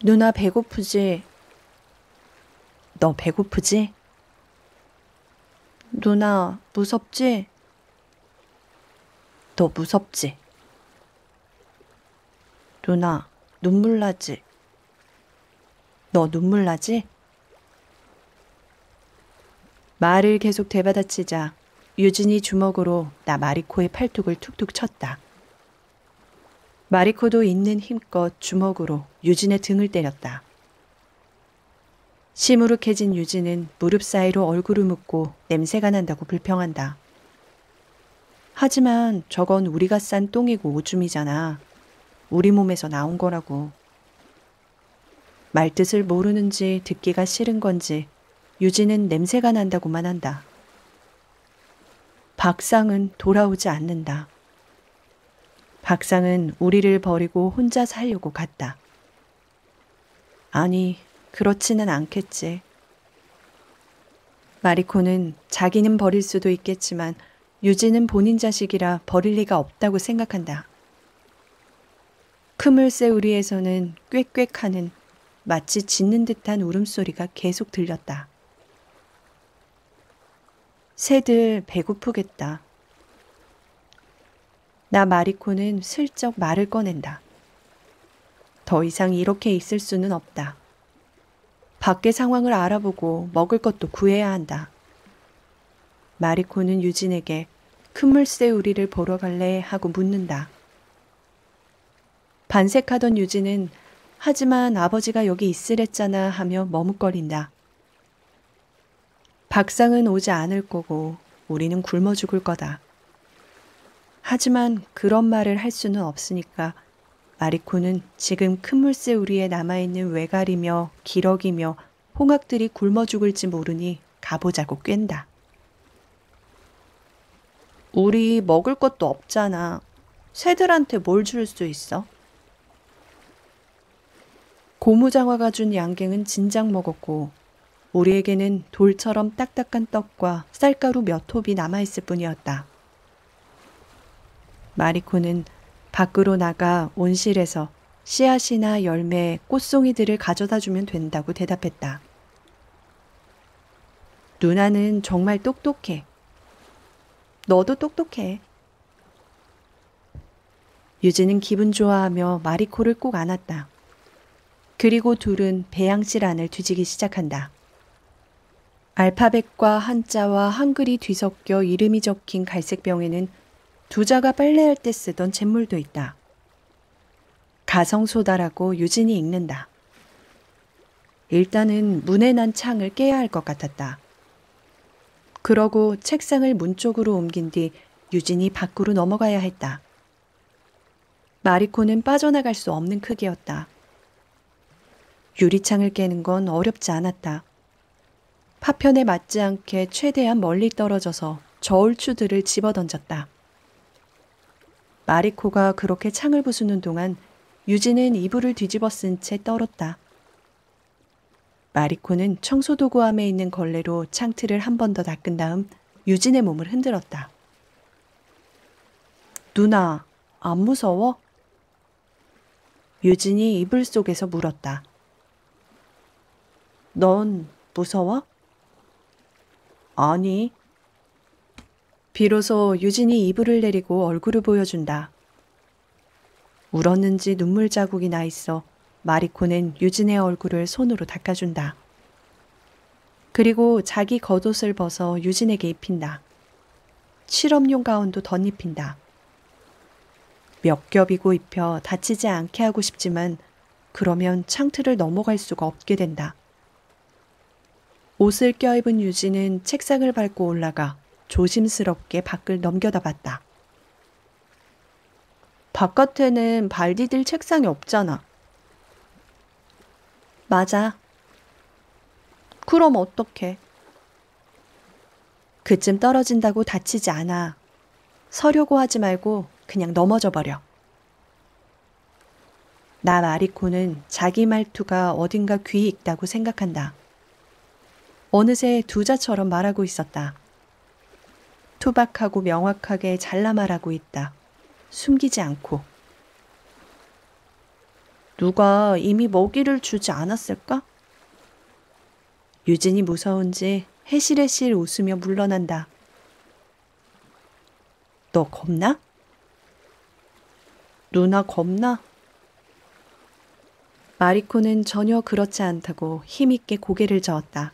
누나 배고프지? 너 배고프지? 누나 무섭지? 너 무섭지? 누나 눈물 나지? 너 눈물 나지? 말을 계속 되받아치자 유진이 주먹으로 나 마리코의 팔뚝을 툭툭 쳤다. 마리코도 있는 힘껏 주먹으로 유진의 등을 때렸다. 시무룩해진 유진은 무릎 사이로 얼굴을 묻고 냄새가 난다고 불평한다. 하지만 저건 우리가 싼 똥이고 오줌이잖아. 우리 몸에서 나온 거라고. 말뜻을 모르는지 듣기가 싫은 건지 유진은 냄새가 난다고만 한다. 박상은 돌아오지 않는다. 박상은 우리를 버리고 혼자 살려고 갔다. 아니, 그렇지는 않겠지. 마리코는 자기는 버릴 수도 있겠지만 유진은 본인 자식이라 버릴 리가 없다고 생각한다. 크물새우리에서는 꽥꽥하는 마치 짖는 듯한 울음소리가 계속 들렸다. 새들 배고프겠다. 나 마리코는 슬쩍 말을 꺼낸다. 더 이상 이렇게 있을 수는 없다. 밖의 상황을 알아보고 먹을 것도 구해야 한다. 마리코는 유진에게 큰물새우리를 보러 갈래 하고 묻는다. 반색하던 유진은 하지만 아버지가 여기 있으랬잖아 하며 머뭇거린다. 박상은 오지 않을 거고 우리는 굶어 죽을 거다. 하지만 그런 말을 할 수는 없으니까 마리코는 지금 큰물새우리에 남아있는 외갈이며 기러기며 홍학들이 굶어 죽을지 모르니 가보자고 꽹다. 우리 먹을 것도 없잖아. 새들한테 뭘 줄 수 있어? 고무장화가 준 양갱은 진작 먹었고 우리에게는 돌처럼 딱딱한 떡과 쌀가루 몇 톱이 남아있을 뿐이었다. 마리코는 밖으로 나가 온실에서 씨앗이나 열매, 꽃송이들을 가져다 주면 된다고 대답했다. 누나는 정말 똑똑해. 너도 똑똑해. 유진은 기분 좋아하며 마리코를 꼭 안았다. 그리고 둘은 배양실 안을 뒤지기 시작한다. 알파벳과 한자와 한글이 뒤섞여 이름이 적힌 갈색병에는 두자가 빨래할 때 쓰던 잿물도 있다. 가성소다라고 유진이 읽는다. 일단은 문에 난 창을 깨야 할 것 같았다. 그러고 책상을 문 쪽으로 옮긴 뒤 유진이 밖으로 넘어가야 했다. 마리코는 빠져나갈 수 없는 크기였다. 유리창을 깨는 건 어렵지 않았다. 파편에 맞지 않게 최대한 멀리 떨어져서 저울추들을 집어던졌다. 마리코가 그렇게 창을 부수는 동안 유진은 이불을 뒤집어 쓴 채 떨었다. 마리코는 청소도구함에 있는 걸레로 창틀을 한 번 더 닦은 다음 유진의 몸을 흔들었다. 누나, 안 무서워? 유진이 이불 속에서 물었다. 넌 무서워? 아니. 비로소 유진이 이불을 내리고 얼굴을 보여준다. 울었는지 눈물 자국이 나 있어 마리코는 유진의 얼굴을 손으로 닦아준다. 그리고 자기 겉옷을 벗어 유진에게 입힌다. 실험용 가운도 덧입힌다. 몇 겹이고 입혀 다치지 않게 하고 싶지만 그러면 창틀을 넘어갈 수가 없게 된다. 옷을 껴입은 유진은 책상을 밟고 올라가 조심스럽게 밖을 넘겨다봤다. 바깥에는 발 디딜 책상이 없잖아. 맞아. 그럼 어떡해? 그쯤 떨어진다고 다치지 않아. 서려고 하지 말고 그냥 넘어져 버려. 나 마리코는 자기 말투가 어딘가 귀에 익다고 생각한다. 어느새 두자처럼 말하고 있었다. 투박하고 명확하게 잘라 말하고 있다. 숨기지 않고. 누가 이미 먹이를 주지 않았을까? 유진이 무서운지 해실해실 웃으며 물러난다. 너 겁나? 누나 겁나? 마리코는 전혀 그렇지 않다고 힘있게 고개를 저었다.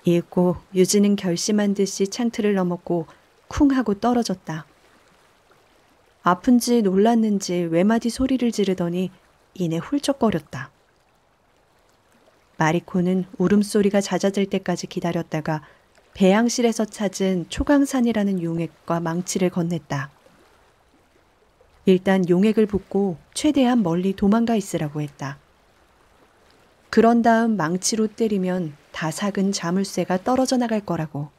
읽고 유진은 결심한 듯이 창틀을 넘었고 쿵 하고 떨어졌다. 아픈지 놀랐는지 외마디 소리를 지르더니 이내 훌쩍거렸다. 마리코는 울음소리가 잦아들 때까지 기다렸다가 배양실에서 찾은 초강산이라는 용액과 망치를 건넸다. 일단 용액을 붓고 최대한 멀리 도망가 있으라고 했다. 그런 다음 망치로 때리면 다 삭은 자물쇠가 떨어져 나갈 거라고.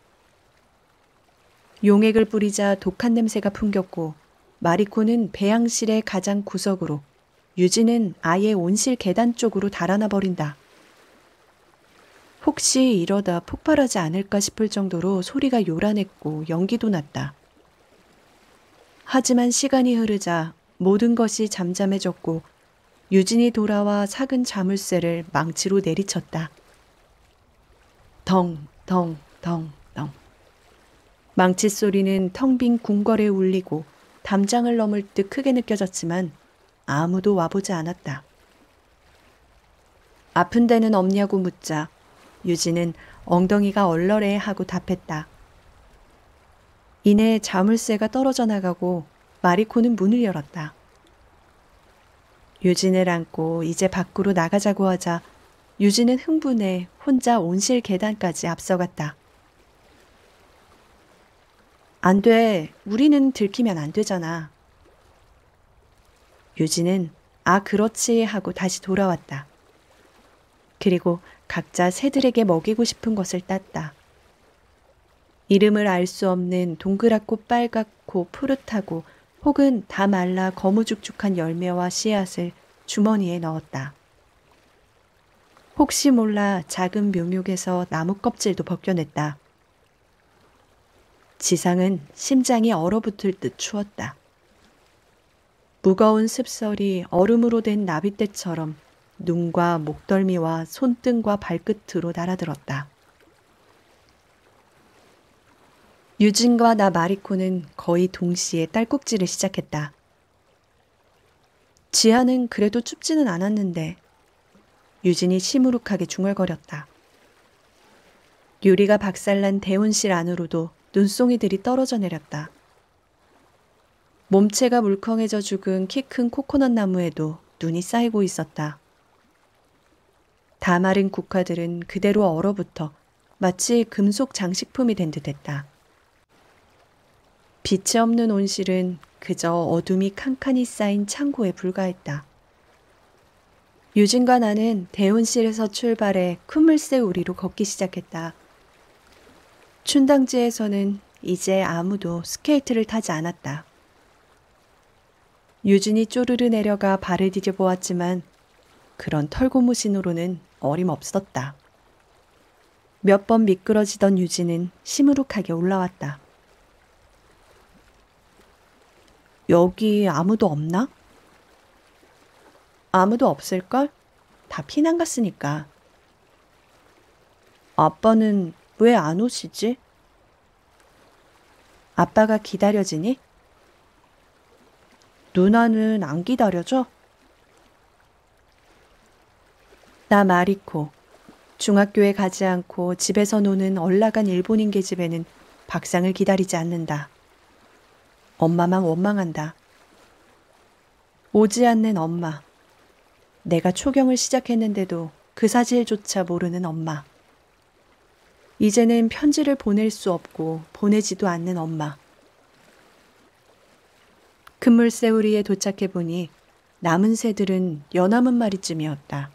용액을 뿌리자 독한 냄새가 풍겼고 마리코는 배양실의 가장 구석으로, 유진은 아예 온실 계단 쪽으로 달아나 버린다. 혹시 이러다 폭발하지 않을까 싶을 정도로 소리가 요란했고 연기도 났다. 하지만 시간이 흐르자 모든 것이 잠잠해졌고 유진이 돌아와 삭은 자물쇠를 망치로 내리쳤다. 덩, 덩, 덩, 덩. 망치 소리는 텅 빈 궁궐에 울리고 담장을 넘을 듯 크게 느껴졌지만 아무도 와보지 않았다. 아픈 데는 없냐고 묻자 유진은 엉덩이가 얼얼해 하고 답했다. 이내 자물쇠가 떨어져 나가고 마리코는 문을 열었다. 유진을 안고 이제 밖으로 나가자고 하자 유진은 흥분해 혼자 온실 계단까지 앞서갔다. 안 돼. 우리는 들키면 안 되잖아. 유진은 아 그렇지 하고 다시 돌아왔다. 그리고 각자 새들에게 먹이고 싶은 것을 땄다. 이름을 알 수 없는 동그랗고 빨갛고 푸릇하고 혹은 다 말라 거무죽죽한 열매와 씨앗을 주머니에 넣었다. 혹시 몰라 작은 묘목에서 나무 껍질도 벗겨냈다. 지상은 심장이 얼어붙을 듯 추웠다. 무거운 습설이 얼음으로 된 나빗대처럼 눈과 목덜미와 손등과 발끝으로 날아들었다. 유진과 나 마리코는 거의 동시에 딸꾹질을 시작했다. 지하는 그래도 춥지는 않았는데 유진이 시무룩하게 중얼거렸다. 유리가 박살난 대온실 안으로도 눈송이들이 떨어져 내렸다. 몸체가 물컹해져 죽은 키 큰 코코넛 나무에도 눈이 쌓이고 있었다. 다 마른 국화들은 그대로 얼어붙어 마치 금속 장식품이 된 듯했다. 빛이 없는 온실은 그저 어둠이 칸칸이 쌓인 창고에 불과했다. 유진과 나는 대온실에서 출발해 콧물새 우리로 걷기 시작했다. 춘당지에서는 이제 아무도 스케이트를 타지 않았다. 유진이 쪼르르 내려가 발을 디뎌보았지만 그런 털고무신으로는 어림없었다. 몇 번 미끄러지던 유진은 시무룩하게 올라왔다. 여기 아무도 없나? 아무도 없을걸? 다 피난 갔으니까. 아빠는 왜 안 오시지? 아빠가 기다려지니? 누나는 안 기다려져? 나 마리코. 중학교에 가지 않고 집에서 노는 얼라간 일본인 계집애는 밥상을 기다리지 않는다. 엄마만 원망한다. 오지 않는 엄마. 내가 초경을 시작했는데도 그 사실조차 모르는 엄마. 이제는 편지를 보낼 수 없고 보내지도 않는 엄마. 금물새우리에 도착해보니 남은 새들은 연암은 마리쯤이었다.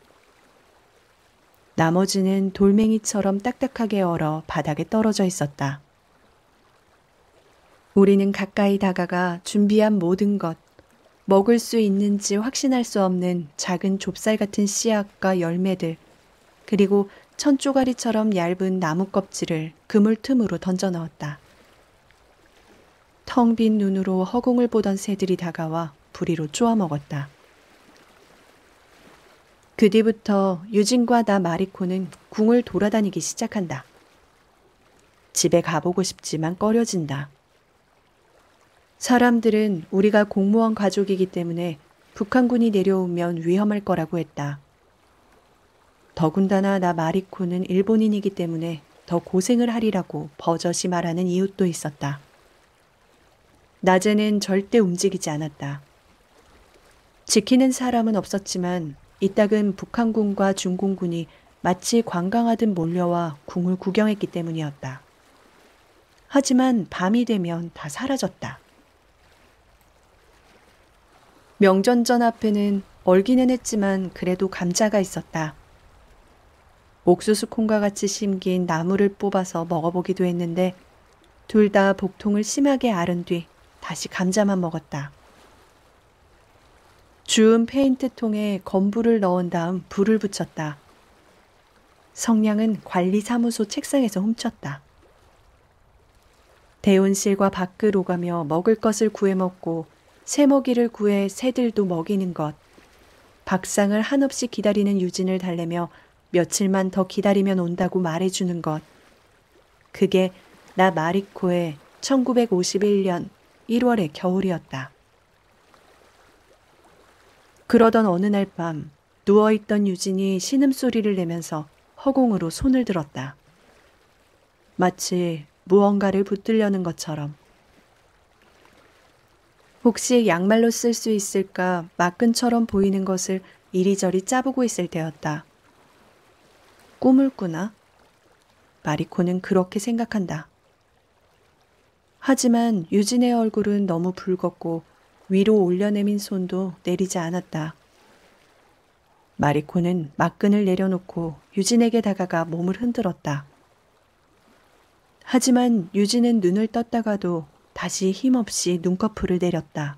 나머지는 돌멩이처럼 딱딱하게 얼어 바닥에 떨어져 있었다. 우리는 가까이 다가가 준비한 모든 것, 먹을 수 있는지 확신할 수 없는 작은 좁쌀 같은 씨앗과 열매들, 그리고 천조가리처럼 얇은 나무 껍질을 그물 틈으로 던져 넣었다. 텅 빈 눈으로 허공을 보던 새들이 다가와 부리로 쪼아 먹었다. 그 뒤부터 유진과 나 마리코는 궁을 돌아다니기 시작한다. 집에 가보고 싶지만 꺼려진다. 사람들은 우리가 공무원 가족이기 때문에 북한군이 내려오면 위험할 거라고 했다. 더군다나 나 마리코는 일본인이기 때문에 더 고생을 하리라고 버젓이 말하는 이웃도 있었다. 낮에는 절대 움직이지 않았다. 지키는 사람은 없었지만 이따금 북한군과 중공군이 마치 관광하듯 몰려와 궁을 구경했기 때문이었다. 하지만 밤이 되면 다 사라졌다. 명전전 앞에는 얼기는 했지만 그래도 감자가 있었다. 옥수수 콩과 같이 심긴 나무를 뽑아서 먹어보기도 했는데 둘 다 복통을 심하게 앓은 뒤 다시 감자만 먹었다. 주운 페인트통에 건부를 넣은 다음 불을 붙였다. 성냥은 관리사무소 책상에서 훔쳤다. 대온실과 밖을 오가며 먹을 것을 구해 먹고 새먹이를 구해 새들도 먹이는 것, 밥상을 한없이 기다리는 유진을 달래며 며칠만 더 기다리면 온다고 말해주는 것. 그게 나 마리코의 1951년 1월의 겨울이었다. 그러던 어느 날 밤 누워있던 유진이 신음소리를 내면서 허공으로 손을 들었다. 마치 무언가를 붙들려는 것처럼. 혹시 양말로 쓸 수 있을까 막근처럼 보이는 것을 이리저리 짜보고 있을 때였다. 꿈을 꾸나? 마리코는 그렇게 생각한다. 하지만 유진의 얼굴은 너무 붉었고 위로 올려내민 손도 내리지 않았다. 마리코는 막근을 내려놓고 유진에게 다가가 몸을 흔들었다. 하지만 유진은 눈을 떴다가도 다시 힘없이 눈꺼풀을 내렸다.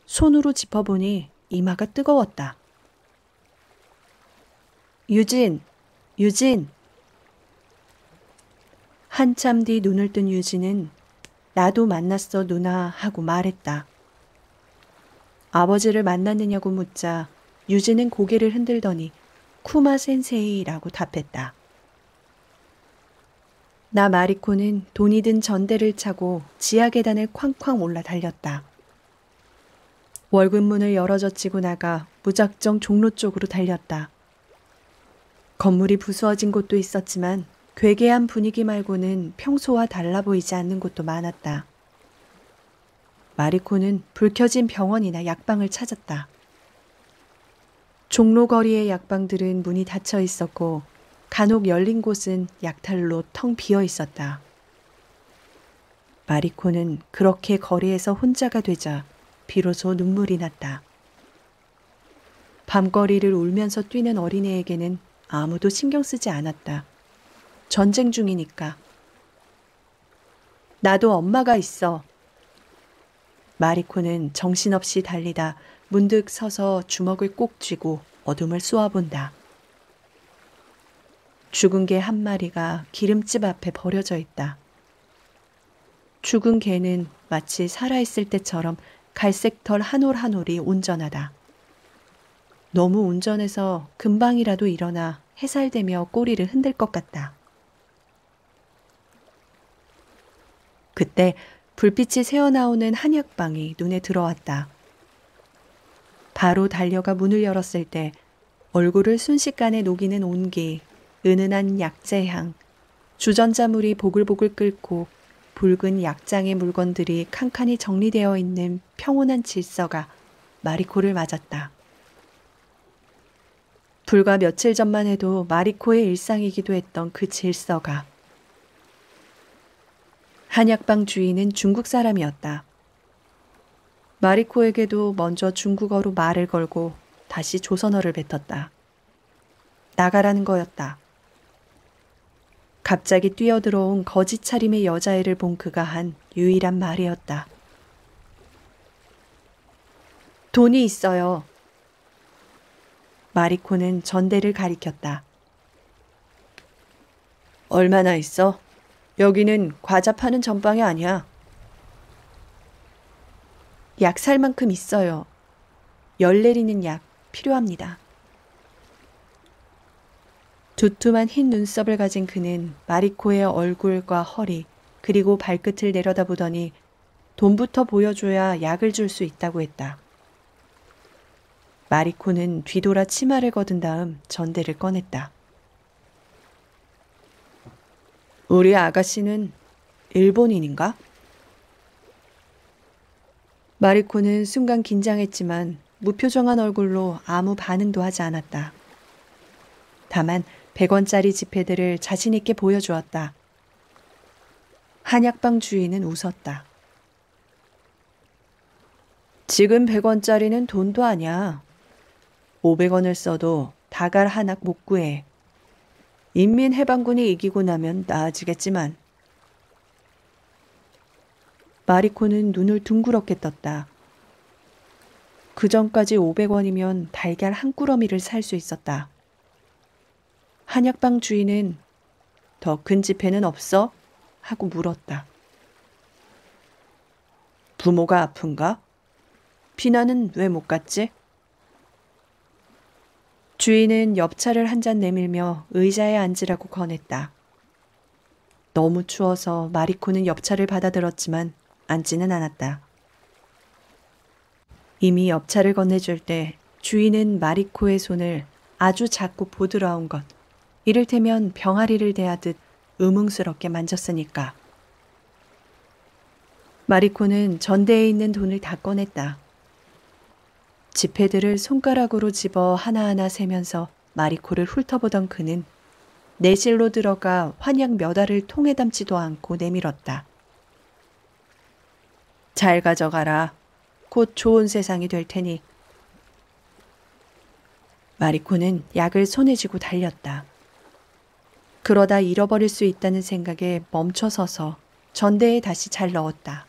손으로 짚어보니 이마가 뜨거웠다. 유진! 유진! 한참 뒤 눈을 뜬 유진은 나도 만났어 누나 하고 말했다. 아버지를 만났느냐고 묻자 유진은 고개를 흔들더니 쿠마 센세이라고 답했다. 나 마리코는 돈이 든 전대를 차고 지하 계단을 쾅쾅 올라 달렸다. 월급문을 열어젖히고 나가 무작정 종로 쪽으로 달렸다. 건물이 부수어진 곳도 있었지만 괴괴한 분위기 말고는 평소와 달라 보이지 않는 곳도 많았다. 마리코는 불 켜진 병원이나 약방을 찾았다. 종로 거리의 약방들은 문이 닫혀 있었고 간혹 열린 곳은 약탈로 텅 비어 있었다. 마리코는 그렇게 거리에서 혼자가 되자 비로소 눈물이 났다. 밤거리를 울면서 뛰는 어린애에게는 아무도 신경 쓰지 않았다. 전쟁 중이니까. 나도 엄마가 있어. 마리코는 정신없이 달리다 문득 서서 주먹을 꼭 쥐고 어둠을 쏘아본다. 죽은 개 한 마리가 기름집 앞에 버려져 있다. 죽은 개는 마치 살아있을 때처럼 갈색 털 한 올 한 올이 온전하다. 너무 온전해서 금방이라도 일어나 해살되며 꼬리를 흔들 것 같다. 그때 불빛이 새어나오는 한약방이 눈에 들어왔다. 바로 달려가 문을 열었을 때 얼굴을 순식간에 녹이는 온기, 은은한 약재향, 주전자물이 보글보글 끓고 붉은 약장의 물건들이 칸칸이 정리되어 있는 평온한 질서가 마리코를 맞았다. 불과 며칠 전만 해도 마리코의 일상이기도 했던 그 질서가. 한약방 주인은 중국 사람이었다. 마리코에게도 먼저 중국어로 말을 걸고 다시 조선어를 뱉었다. 나가라는 거였다. 갑자기 뛰어들어온 거짓 차림의 여자애를 본 그가 한 유일한 말이었다. 돈이 있어요. 마리코는 전대를 가리켰다. 얼마나 있어? 여기는 과자 파는 전방이 아니야. 약 살 만큼 있어요. 열 내리는 약 필요합니다. 두툼한 흰 눈썹을 가진 그는 마리코의 얼굴과 허리 그리고 발끝을 내려다보더니 돈부터 보여줘야 약을 줄 수 있다고 했다. 마리코는 뒤돌아 치마를 걷은 다음 전대를 꺼냈다. 우리 아가씨는 일본인인가? 마리코는 순간 긴장했지만 무표정한 얼굴로 아무 반응도 하지 않았다. 다만 100원짜리 지폐들을 자신 있게 보여주었다. 한약방 주인은 웃었다. 지금 100원짜리는 돈도 아니야. 500원을 써도 다갈 한약 못 구해. 인민해방군이 이기고 나면 나아지겠지만. 마리코는 눈을 둥그렇게 떴다. 그 전까지 500원이면 달걀 한 꾸러미를 살 수 있었다. 한약방 주인은 더 큰 지폐는 없어? 하고 물었다. 부모가 아픈가? 피나는 왜 못 갔지? 주인은 엽차를 한 잔 내밀며 의자에 앉으라고 권했다. 너무 추워서 마리코는 엽차를 받아들었지만 앉지는 않았다. 이미 엽차를 건네줄 때 주인은 마리코의 손을 아주 작고 보드라운 것, 이를테면 병아리를 대하듯 의뭉스럽게 만졌으니까. 마리코는 전대에 있는 돈을 다 꺼냈다. 지폐들을 손가락으로 집어 하나하나 세면서 마리코를 훑어보던 그는 내실로 들어가 환약 몇 알을 통에 담지도 않고 내밀었다. 잘 가져가라. 곧 좋은 세상이 될 테니. 마리코는 약을 손에 쥐고 달렸다. 그러다 잃어버릴 수 있다는 생각에 멈춰서서 전대에 다시 잘 넣었다.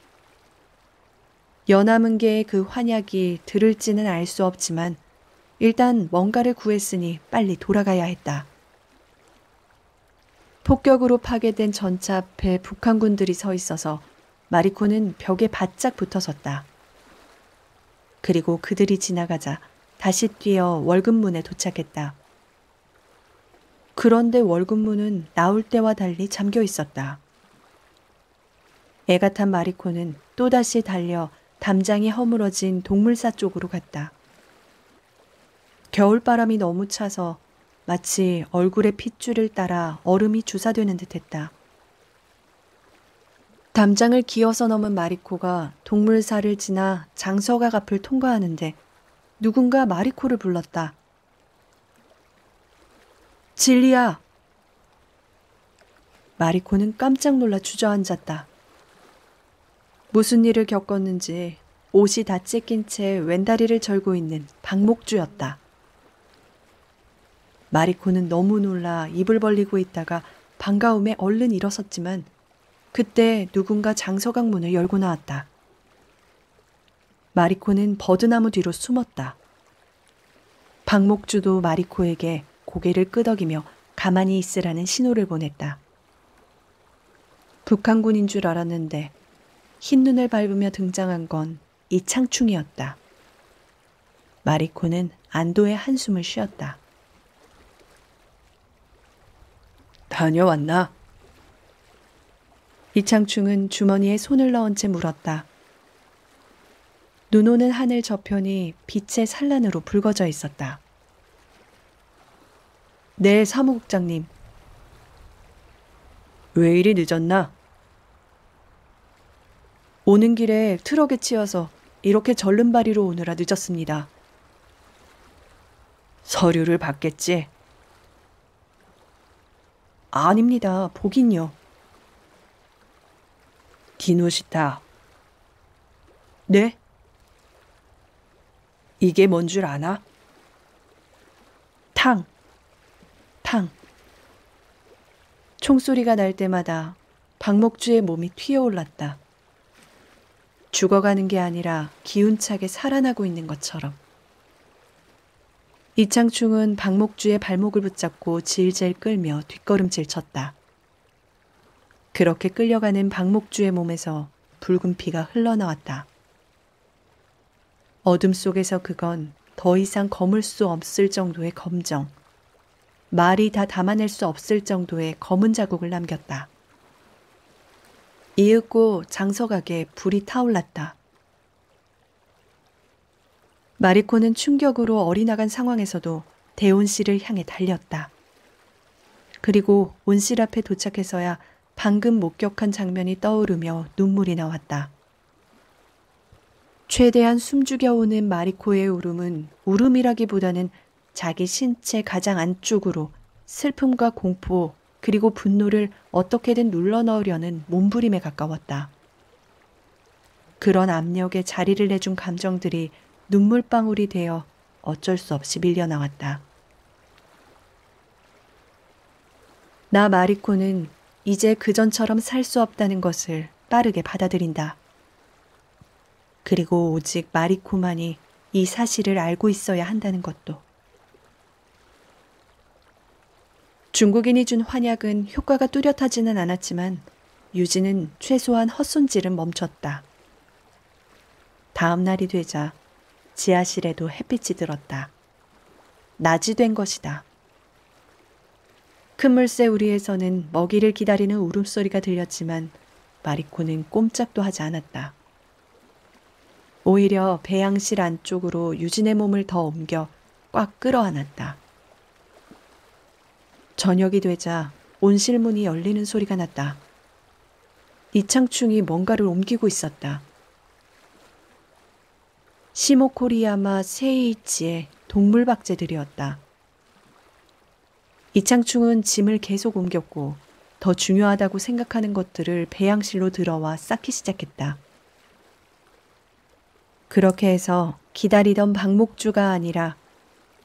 연남은 게의 그 환약이 들을지는 알 수 없지만 일단 뭔가를 구했으니 빨리 돌아가야 했다. 폭격으로 파괴된 전차 앞에 북한군들이 서 있어서 마리코는 벽에 바짝 붙어섰다. 그리고 그들이 지나가자 다시 뛰어 월급문에 도착했다. 그런데 월급문은 나올 때와 달리 잠겨 있었다. 애가 탄 마리코는 또다시 달려 담장이 허물어진 동물사 쪽으로 갔다. 겨울바람이 너무 차서 마치 얼굴의 핏줄을 따라 얼음이 주사되는 듯했다. 담장을 기어서 넘은 마리코가 동물사를 지나 장서각 앞을 통과하는데 누군가 마리코를 불렀다. 진리야! 마리코는 깜짝 놀라 주저앉았다. 무슨 일을 겪었는지 옷이 다 찢긴 채 왼다리를 절고 있는 박목주였다. 마리코는 너무 놀라 입을 벌리고 있다가 반가움에 얼른 일어섰지만 그때 누군가 장서각 문을 열고 나왔다. 마리코는 버드나무 뒤로 숨었다. 박목주도 마리코에게 고개를 끄덕이며 가만히 있으라는 신호를 보냈다. 북한군인 줄 알았는데 흰눈을 밟으며 등장한 건 이창충이었다. 마리코는 안도의 한숨을 쉬었다. 다녀왔나? 이창충은 주머니에 손을 넣은 채 물었다. 눈 오는 하늘 저편이 빛의 산란으로 붉어져 있었다. 네, 사무국장님. 왜 이리 늦었나? 오는 길에 트럭에 치여서 이렇게 절름발이로 오느라 늦었습니다. 서류를 받겠지? 아닙니다. 보긴요. 기노시타. 네? 이게 뭔 줄 아나? 탕. 총소리가 날 때마다 박목주의 몸이 튀어올랐다. 죽어가는 게 아니라 기운차게 살아나고 있는 것처럼. 이창충은 박목주의 발목을 붙잡고 질질 끌며 뒷걸음질 쳤다. 그렇게 끌려가는 박목주의 몸에서 붉은 피가 흘러나왔다. 어둠 속에서 그건 더 이상 거물 수 없을 정도의 검정. 말이 다 담아낼 수 없을 정도의 검은 자국을 남겼다. 이윽고 장석악에 불이 타올랐다. 마리코는 충격으로 어리나간 상황에서도 대온 씨를 향해 달렸다. 그리고 온실 앞에 도착해서야 방금 목격한 장면이 떠오르며 눈물이 나왔다. 최대한 숨죽여오는 마리코의 울음은 울음이라기보다는 자기 신체 가장 안쪽으로 슬픔과 공포 그리고 분노를 어떻게든 눌러넣으려는 몸부림에 가까웠다. 그런 압력에 자리를 내준 감정들이 눈물방울이 되어 어쩔 수 없이 밀려나왔다. 나 마리코는 이제 그전처럼 살 수 없다는 것을 빠르게 받아들인다. 그리고 오직 마리코만이 이 사실을 알고 있어야 한다는 것도. 중국인이 준 환약은 효과가 뚜렷하지는 않았지만 유진은 최소한 헛손질은 멈췄다. 다음 날이 되자 지하실에도 햇빛이 들었다. 낮이 된 것이다. 큰 물새 우리에서는 먹이를 기다리는 울음소리가 들렸지만 마리코는 꼼짝도 하지 않았다. 오히려 배양실 안쪽으로 유진의 몸을 더 옮겨 꽉 끌어안았다. 저녁이 되자 온실 문이 열리는 소리가 났다. 이창충이 뭔가를 옮기고 있었다. 시모코리야마 세이이치의 동물박제들이었다. 이창충은 짐을 계속 옮겼고 더 중요하다고 생각하는 것들을 배양실로 들어와 쌓기 시작했다. 그렇게 해서 기다리던 박목주가 아니라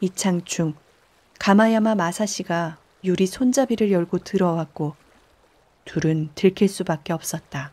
이창충, 가마야마 마사시가 유리 손잡이를 열고 들어왔고 둘은 들킬 수밖에 없었다.